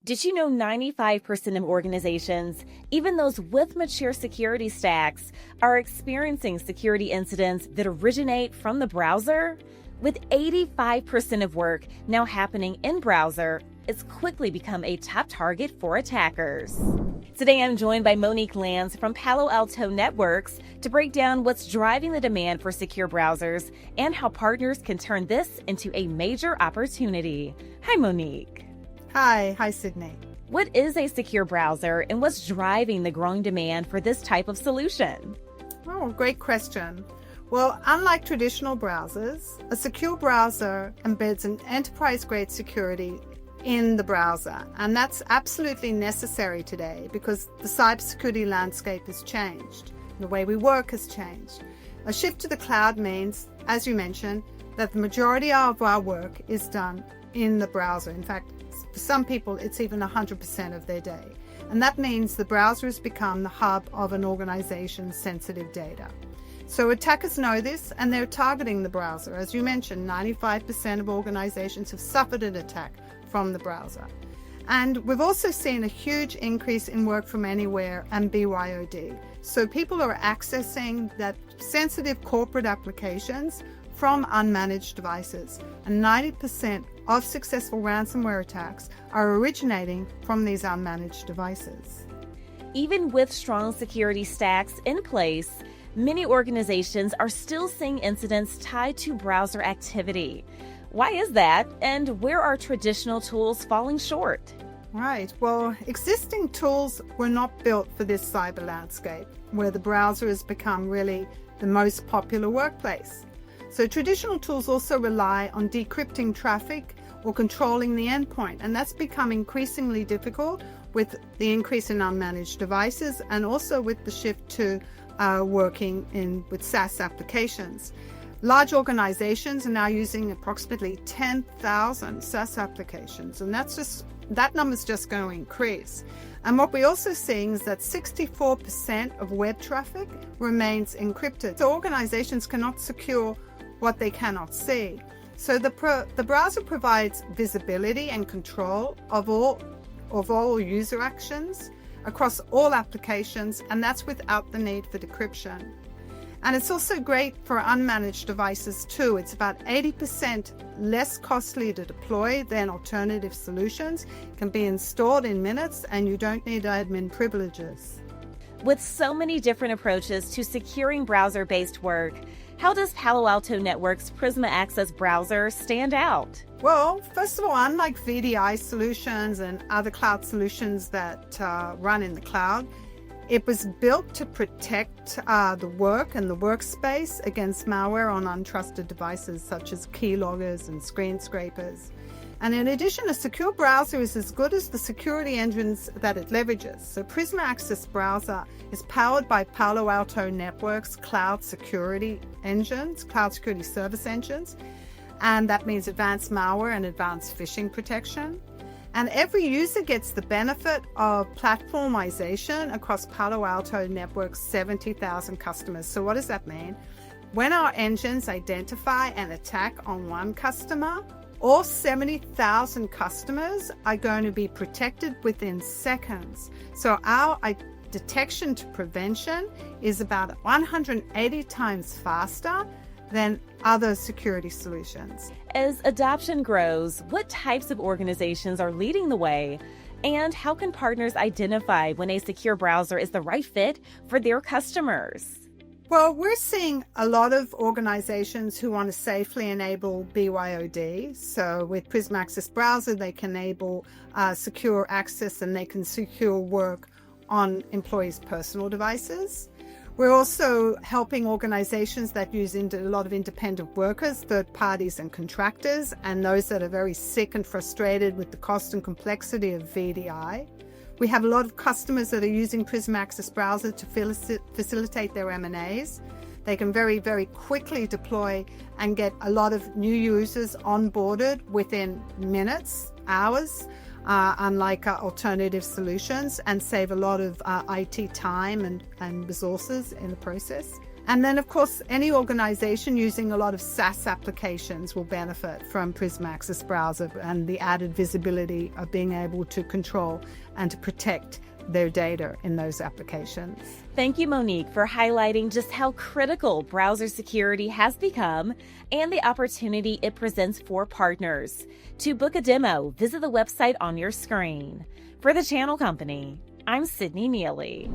Did you know 95% of organizations, even those with mature security stacks, are experiencing security incidents that originate from the browser? With 85% of work now happening in browser, it's quickly become a top target for attackers. Today, I'm joined by Monique from Palo Alto Networks to break down what's driving the demand for secure browsers and how partners can turn this into a major opportunity. Hi, Monique. Hi, Sydney. What is a secure browser and what's driving the growing demand for this type of solution? Oh, great question. Well, unlike traditional browsers, a secure browser embeds an enterprise-grade security in the browser, and that's absolutely necessary today because the cybersecurity landscape has changed. The way we work has changed. A shift to the cloud means, as you mentioned, that the majority of our work is done in the browser. In fact, for some people, it's even 100% of their day. And that means the browser has become the hub of an organization's sensitive data. So attackers know this and they're targeting the browser. As you mentioned, 95% of organizations have suffered an attack from the browser. And we've also seen a huge increase in work from anywhere and BYOD. So people are accessing that sensitive corporate applications from unmanaged devices. And 90% of successful ransomware attacks are originating from these unmanaged devices. Even with strong security stacks in place, many organizations are still seeing incidents tied to browser activity. Why is that, and where are traditional tools falling short? Right. Well, existing tools were not built for this cyber landscape, where the browser has become really the most popular workplace. So traditional tools also rely on decrypting traffic or controlling the endpoint, and that's become increasingly difficult with the increase in unmanaged devices and also with the shift to working with SaaS applications. Large organizations are now using approximately 10,000 SaaS applications, and that number is just going to increase. And what we're also seeing is that 64% of web traffic remains encrypted. So organizations cannot secure what they cannot see. So the browser provides visibility and control of all user actions across all applications, and that's without the need for decryption. And it's also great for unmanaged devices too. It's about 80% less costly to deploy than alternative solutions, can be installed in minutes, and you don't need admin privileges. With so many different approaches to securing browser-based work, how does Palo Alto Networks' Prisma Access Browser stand out? Well, first of all, unlike VDI solutions and other cloud solutions that run in the cloud, it was built to protect the work and the workspace against malware on untrusted devices such as keyloggers and screen scrapers. And in addition, a secure browser is as good as the security engines that it leverages. So Prisma Access Browser is powered by Palo Alto Networks cloud security engines, cloud security service engines, and that means advanced malware and advanced phishing protection. And every user gets the benefit of platformization across Palo Alto Networks' 70,000 customers. So what does that mean? When our engines identify an attack on one customer, all 70,000 customers are going to be protected within seconds. So our detection to prevention is about 180 times faster than other security solutions. As adoption grows, what types of organizations are leading the way? And how can partners identify when a secure browser is the right fit for their customers? Well, we're seeing a lot of organizations who want to safely enable BYOD. So with Prisma Access Browser, they can enable secure access and they can secure work on employees' personal devices. We're also helping organizations that use a lot of independent workers, third parties and contractors, and those that are very sick and frustrated with the cost and complexity of VDI. We have a lot of customers that are using Prisma Access Browser to facilitate their M&As. They can very, very quickly deploy and get a lot of new users onboarded within minutes, hours, unlike alternative solutions, and save a lot of IT time and resources in the process. And then, of course, any organization using a lot of SaaS applications will benefit from Prisma Access Browser and the added visibility of being able to control and to protect their data in those applications. Thank you, Monique, for highlighting just how critical browser security has become and the opportunity it presents for partners. To book a demo, visit the website on your screen. For the Channel Company, I'm Sydney Neely.